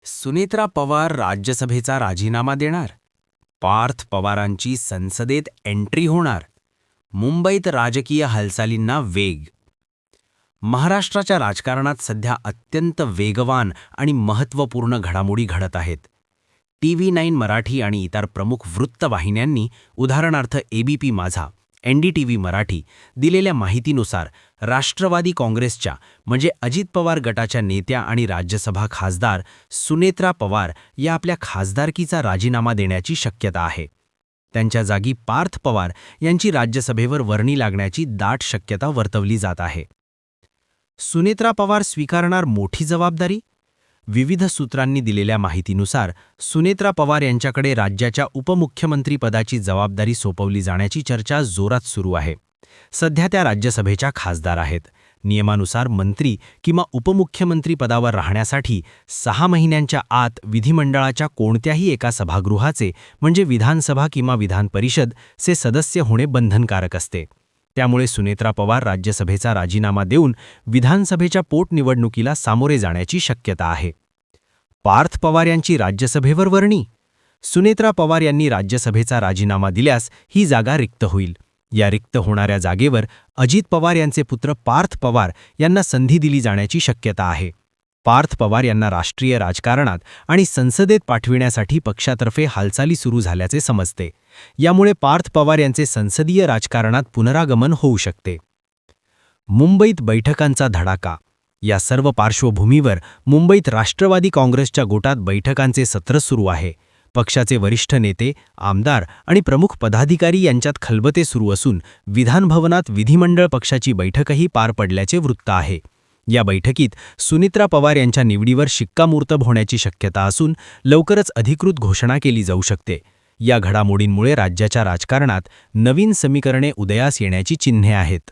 सुनेत्रा पवार राज्यसभेचा राजीनामा देणार. पार्थ पवारांची संसदेत एंट्री होणार. मुंबईत राजकीय हालचालींना वेग. महाराष्ट्राच्या राजकारणात सध्या अत्यंत वेगवान आणि महत्त्वपूर्ण घडामोडी घडत आहेत. TV9 मराठी आणि इतर प्रमुख वृत्तवाहिन्यांनी उदाहरणार्थ ABP माझा, NDTV मराठी दिलेल्या माहितीनुसार राष्ट्रवादी काँग्रेसच्या म्हणजे अजित पवार गटाच्या नेत्या आणि राज्यसभा खासदार सुनेत्रा पवार या आपल्या खासदारकीचा राजीनामा देण्याची शक्यता आहे. त्यांच्या जागी पार्थ पवार यांची राज्यसभेवर वर्णी लागण्याची दाट शक्यता वर्तवली जात आहे. सुनेत्रा पवार स्वीकारणार मोठी जबाबदारी. विविध सूत्रांनी दिलेल्या माहितीनुसार सुनेत्रा पवार यांच्याकडे राज्याच्या उपमुख्यमंत्रीपदाची जबाबदारी सोपवली जाण्याची चर्चा जोरात सुरू आहे. सध्या त्या राज्यसभेच्या खासदार आहेत. नियमानुसार मंत्री किंवा उपमुख्यमंत्री पदावर राहण्यासाठी 6 महिन्यांच्या आत विधिमंडळाच्या कोणत्याही एका सभागृहाचे म्हणजे विधानसभा किंवा विधान परिषदचे सदस्य होणे बंधनकारक असते. त्यामुळे सुनेत्रा पवार राज्यसभेचा राजीनामा देऊन विधानसभेच्या पोटनिवडणुकीला सामोरे जाण्याची शक्यता आहे. पार्थ पवार यांची राज्यसभेवर वर्णी. सुनेत्रा पवार यांनी राज्यसभेचा राजीनामा दिल्यास ही जागा रिक्त होईल. या रिक्त होणाऱ्या जागेवर अजित पवार यांचे पुत्र पार्थ पवार यांना संधी दिली जाण्याची शक्यता आहे. पार्थ पवार यांना राष्ट्रीय राजकारणात आणि संसदेत पाठविण्यासाठी पक्षातर्फे हालचाली सुरू झाल्याचे समजते. यामुळे पार्थ पवार यांचे संसदीय राजकारणात पुनरागमन होऊ शकते. मुंबईत बैठकांचा धडाका. या सर्व पार्श्वभूमीवर मुंबईत राष्ट्रवादी काँग्रेसच्या गोटात बैठकांचे सत्र सुरू आहे. पक्षाचे वरिष्ठ नेते, आमदार आणि प्रमुख पदाधिकारी यांच्यात खलबते सुरू असून विधानभवनात विधिमंडळ पक्षाची बैठकही पार पडल्याचे वृत्त आहे. या बैठकीत सुनेत्रा पवार यांच्या निवडीवर शिक्कामोर्तब होण्याची शक्यता असून लवकरच अधिकृत घोषणा केली जाऊ शकते. या घडामोडींमुळे राज्याच्या राजकारणात नवीन समीकरणे उदयास येण्याची चिन्हे आहेत.